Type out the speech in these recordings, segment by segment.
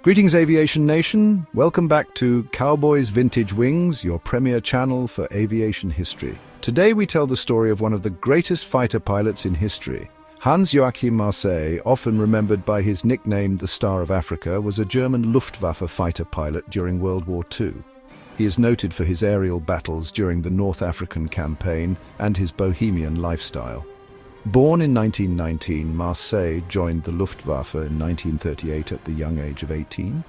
Greetings, Aviation Nation. Welcome back to Cowboys Vintage Wings, your premier channel for aviation history. Today we tell the story of one of the greatest fighter pilots in history. Hans Joachim Marseille, often remembered by his nickname the Star of Africa, was a German Luftwaffe fighter pilot during World War II. He is noted for his aerial battles during the North African campaign and his bohemian lifestyle. Born in 1919, Marseille joined the Luftwaffe in 1938 at the young age of 18.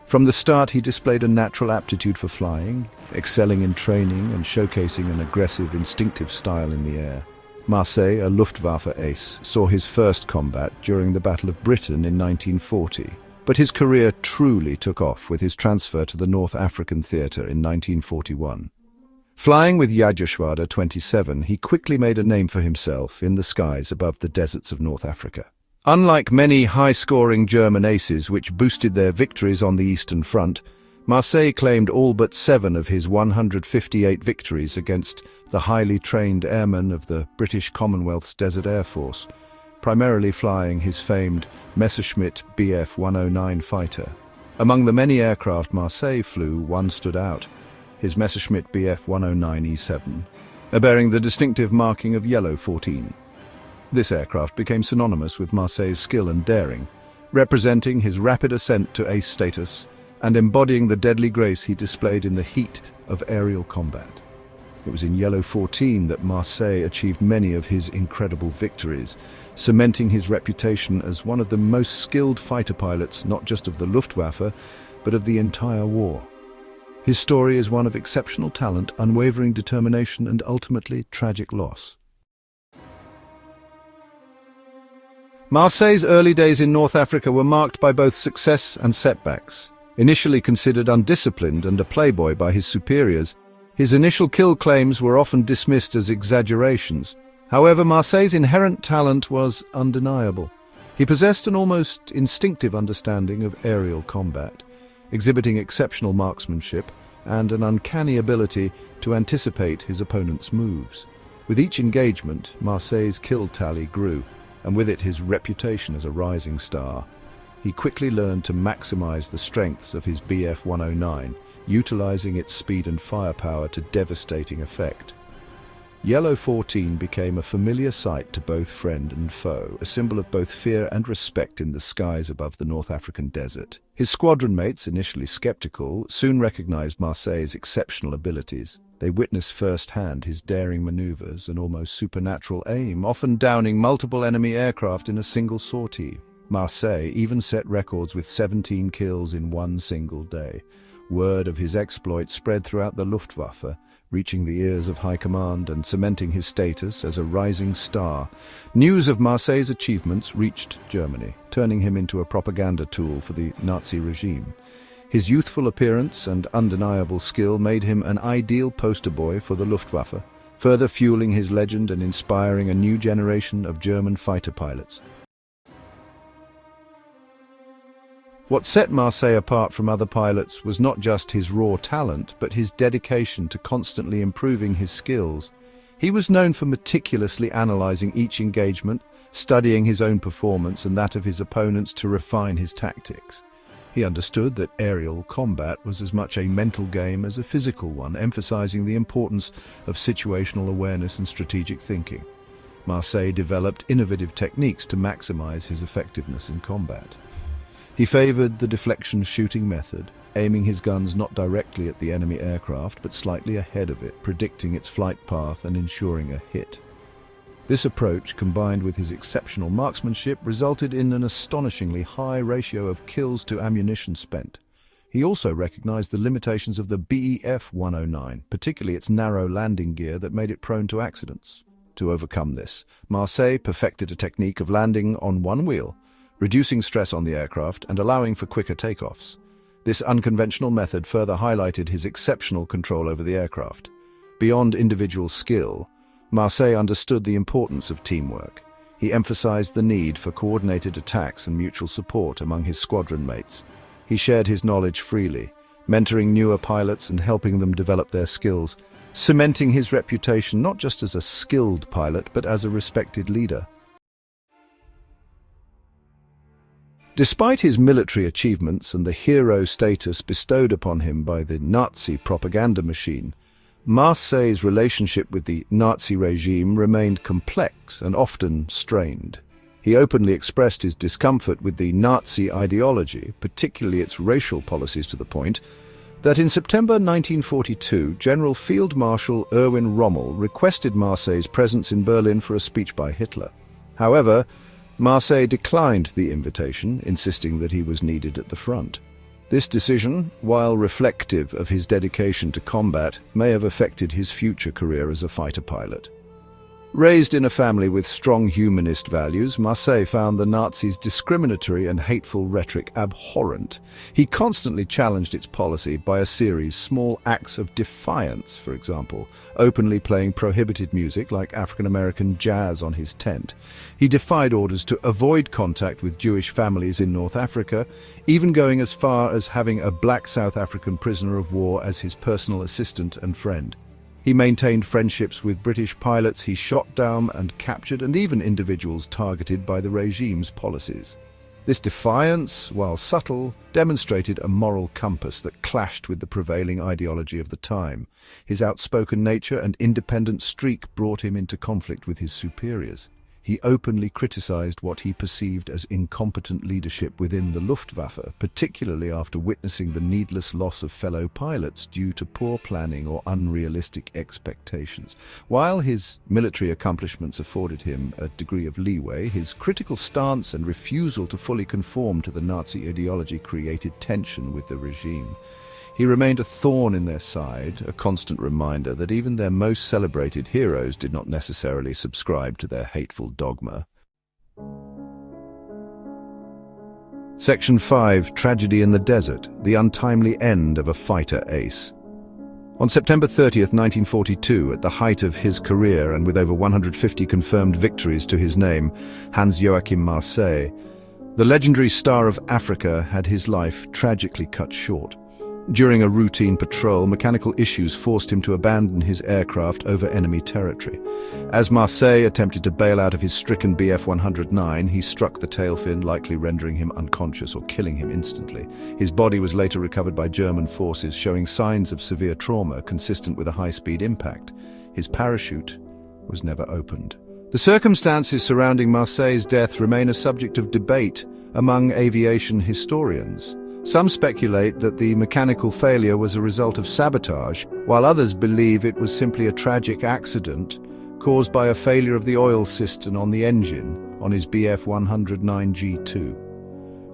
From the start, he displayed a natural aptitude for flying, excelling in training and showcasing an aggressive, instinctive style in the air. Marseille, a Luftwaffe ace, saw his first combat during the Battle of Britain in 1940, but his career truly took off with his transfer to the North African theatre in 1941. Flying with Jagerschwader 27, he quickly made a name for himself in the skies above the deserts of North Africa. Unlike many high-scoring German aces which boosted their victories on the Eastern Front, Marseille claimed all but 7 of his 158 victories against the highly trained airmen of the British Commonwealth's Desert Air Force, primarily flying his famed Messerschmitt Me-109 fighter. Among the many aircraft Marseille flew, one stood out: his Messerschmitt Me-109 E7, bearing the distinctive marking of yellow 14. This aircraft became synonymous with Marseille's skill and daring, representing his rapid ascent to ace status and embodying the deadly grace he displayed in the heat of aerial combat. It was in yellow 14 that Marseille achieved many of his incredible victories, cementing his reputation as one of the most skilled fighter pilots not just of the Luftwaffe, but of the entire war. His story is one of exceptional talent, unwavering determination, and ultimately tragic loss. Marseille's early days in North Africa were marked by both success and setbacks. Initially considered undisciplined and a playboy by his superiors, his initial kill claims were often dismissed as exaggerations. However, Marseille's inherent talent was undeniable. He possessed an almost instinctive understanding of aerial combat, exhibiting exceptional marksmanship and an uncanny ability to anticipate his opponent's moves. With each engagement, Marseille's kill tally grew, and with it his reputation as a rising star. He quickly learned to maximize the strengths of his Bf-109, utilizing its speed and firepower to devastating effect. Yellow 14 became a familiar sight to both friend and foe, a symbol of both fear and respect in the skies above the North African desert. His squadron mates, initially skeptical, soon recognized Marseille's exceptional abilities. They witnessed firsthand his daring maneuvers and almost supernatural aim, often downing multiple enemy aircraft in a single sortie. Marseille even set records with 17 kills in one single day. Word of his exploits spread throughout the Luftwaffe, reaching the ears of high command and cementing his status as a rising star. News of Marseille's achievements reached Germany, turning him into a propaganda tool for the Nazi regime. His youthful appearance and undeniable skill made him an ideal poster boy for the Luftwaffe, further fueling his legend and inspiring a new generation of German fighter pilots. What set Marseille apart from other pilots was not just his raw talent, but his dedication to constantly improving his skills. He was known for meticulously analyzing each engagement, studying his own performance and that of his opponents to refine his tactics. He understood that aerial combat was as much a mental game as a physical one, emphasizing the importance of situational awareness and strategic thinking. Marseille developed innovative techniques to maximize his effectiveness in combat. He favored the deflection shooting method, aiming his guns not directly at the enemy aircraft but slightly ahead of it, predicting its flight path and ensuring a hit. This approach, combined with his exceptional marksmanship, resulted in an astonishingly high ratio of kills to ammunition spent. He also recognized the limitations of the Bf-109, particularly its narrow landing gear that made it prone to accidents. To overcome this, Marseille perfected a technique of landing on one wheel, reducing stress on the aircraft and allowing for quicker takeoffs. This unconventional method further highlighted his exceptional control over the aircraft. Beyond individual skill, Marseille understood the importance of teamwork. He emphasized the need for coordinated attacks and mutual support among his squadron mates. He shared his knowledge freely, mentoring newer pilots and helping them develop their skills, cementing his reputation not just as a skilled pilot but as a respected leader. Despite his military achievements and the hero status bestowed upon him by the Nazi propaganda machine, Marseille's relationship with the Nazi regime remained complex and often strained. He openly expressed his discomfort with the Nazi ideology, particularly its racial policies, to the point that in September 1942, General Field Marshal Erwin Rommel requested Marseille's presence in Berlin for a speech by Hitler. However, Marseille declined the invitation, insisting that he was needed at the front. This decision, while reflective of his dedication to combat, may have affected his future career as a fighter pilot. Raised in a family with strong humanist values, Marseille found the Nazis' discriminatory and hateful rhetoric abhorrent. He constantly challenged its policy by a series of small acts of defiance, for example, openly playing prohibited music like African-American jazz on his tent. He defied orders to avoid contact with Jewish families in North Africa, even going as far as having a black South African prisoner of war as his personal assistant and friend. He maintained friendships with British pilots he shot down and captured, and even individuals targeted by the regime's policies. This defiance, while subtle, demonstrated a moral compass that clashed with the prevailing ideology of the time. His outspoken nature and independent streak brought him into conflict with his superiors. He openly criticized what he perceived as incompetent leadership within the Luftwaffe, particularly after witnessing the needless loss of fellow pilots due to poor planning or unrealistic expectations. While his military accomplishments afforded him a degree of leeway, his critical stance and refusal to fully conform to the Nazi ideology created tension with the regime. He remained a thorn in their side, a constant reminder that even their most celebrated heroes did not necessarily subscribe to their hateful dogma. Section 5. Tragedy in the Desert, the untimely end of a fighter ace. On September 30th, 1942, at the height of his career and with over 150 confirmed victories to his name, Hans Joachim Marseille, the legendary Star of Africa, had his life tragically cut short. During a routine patrol, mechanical issues forced him to abandon his aircraft over enemy territory. As Marseille attempted to bail out of his stricken Bf-109, he struck the tail fin, likely rendering him unconscious or killing him instantly. His body was later recovered by German forces, showing signs of severe trauma consistent with a high-speed impact. His parachute was never opened. The circumstances surrounding Marseille's death remain a subject of debate among aviation historians. Some speculate that the mechanical failure was a result of sabotage, while others believe it was simply a tragic accident caused by a failure of the oil cistern on the engine on his Bf-109G2.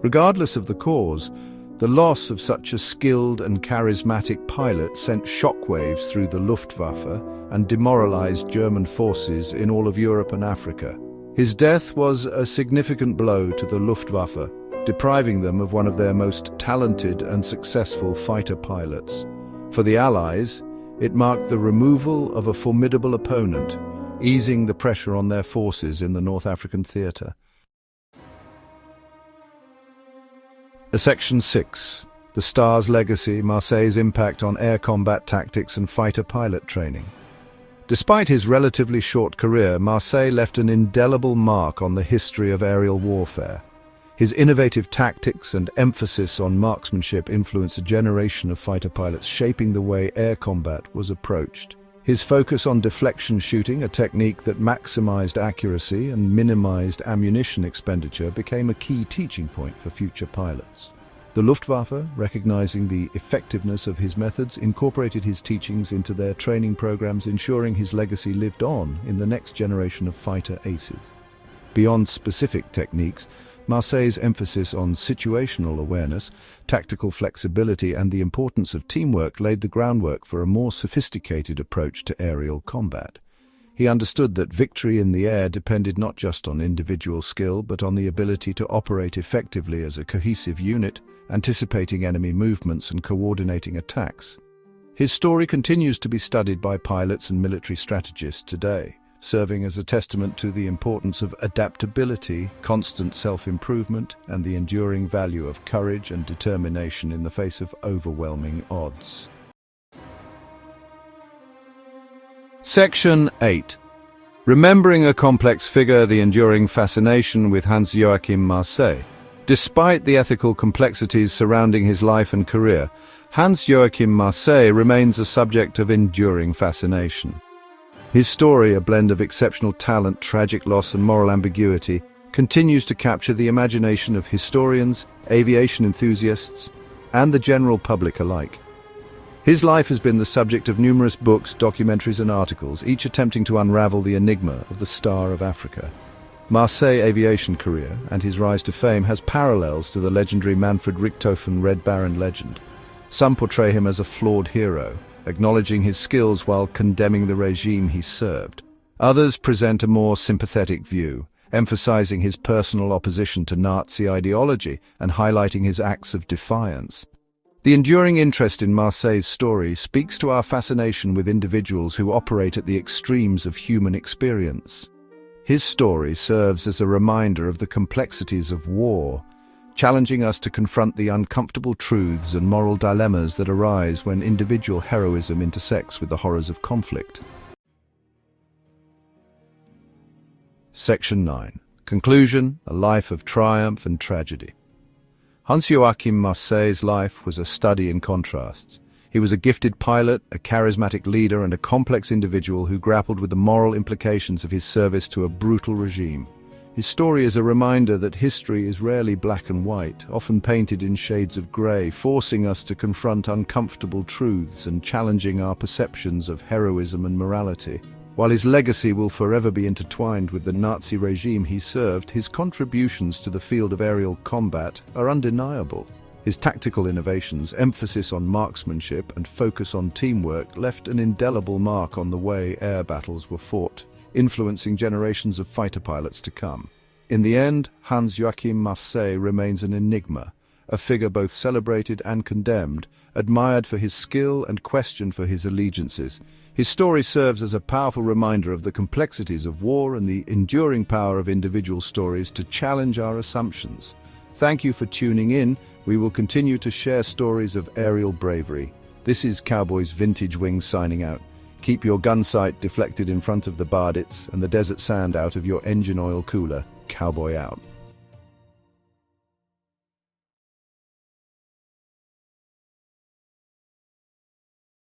Regardless of the cause, the loss of such a skilled and charismatic pilot sent shockwaves through the Luftwaffe and demoralized German forces in all of Europe and Africa. His death was a significant blow to the Luftwaffe, depriving them of one of their most talented and successful fighter pilots. For the Allies, it marked the removal of a formidable opponent, easing the pressure on their forces in the North African theatre. Section 6. The Star's Legacy, Marseille's impact on air combat tactics and fighter pilot training. Despite his relatively short career, Marseille left an indelible mark on the history of aerial warfare. His innovative tactics and emphasis on marksmanship influenced a generation of fighter pilots, shaping the way air combat was approached. His focus on deflection shooting, a technique that maximized accuracy and minimized ammunition expenditure, became a key teaching point for future pilots. The Luftwaffe, recognizing the effectiveness of his methods, incorporated his teachings into their training programs, ensuring his legacy lived on in the next generation of fighter aces. Beyond specific techniques, Marseille's emphasis on situational awareness, tactical flexibility, and the importance of teamwork laid the groundwork for a more sophisticated approach to aerial combat. He understood that victory in the air depended not just on individual skill, but on the ability to operate effectively as a cohesive unit, anticipating enemy movements and coordinating attacks. His story continues to be studied by pilots and military strategists today, serving as a testament to the importance of adaptability, constant self-improvement, and the enduring value of courage and determination in the face of overwhelming odds. Section 8. Remembering a complex figure, the enduring fascination with Hans Joachim Marseille. Despite the ethical complexities surrounding his life and career, Hans Joachim Marseille remains a subject of enduring fascination. His story, a blend of exceptional talent, tragic loss, and moral ambiguity, continues to capture the imagination of historians, aviation enthusiasts, and the general public alike. His life has been the subject of numerous books, documentaries, and articles, each attempting to unravel the enigma of the Star of Africa. Marseille's aviation career and his rise to fame has parallels to the legendary Manfred Richthofen Red Baron legend. Some portray him as a flawed hero, acknowledging his skills while condemning the regime he served. Others present a more sympathetic view, emphasizing his personal opposition to Nazi ideology and highlighting his acts of defiance. The enduring interest in Marseille's story speaks to our fascination with individuals who operate at the extremes of human experience. His story serves as a reminder of the complexities of war, challenging us to confront the uncomfortable truths and moral dilemmas that arise when individual heroism intersects with the horrors of conflict. Section 9. Conclusion: A life of triumph and tragedy. Hans Joachim Marseille's life was a study in contrasts. He was a gifted pilot, a charismatic leader, and a complex individual who grappled with the moral implications of his service to a brutal regime. His story is a reminder that history is rarely black and white, often painted in shades of grey, forcing us to confront uncomfortable truths and challenging our perceptions of heroism and morality. While his legacy will forever be intertwined with the Nazi regime he served, his contributions to the field of aerial combat are undeniable. His tactical innovations, emphasis on marksmanship, and focus on teamwork left an indelible mark on the way air battles were fought, influencing generations of fighter pilots to come. In the end, Hans Joachim Marseille remains an enigma, a figure both celebrated and condemned, admired for his skill and questioned for his allegiances. His story serves as a powerful reminder of the complexities of war and the enduring power of individual stories to challenge our assumptions. Thank you for tuning in. We will continue to share stories of aerial bravery. This is Cowboys Vintage Wings signing out. Keep your gun sight deflected in front of the bardits and the desert sand out of your engine oil cooler. Cowboy out.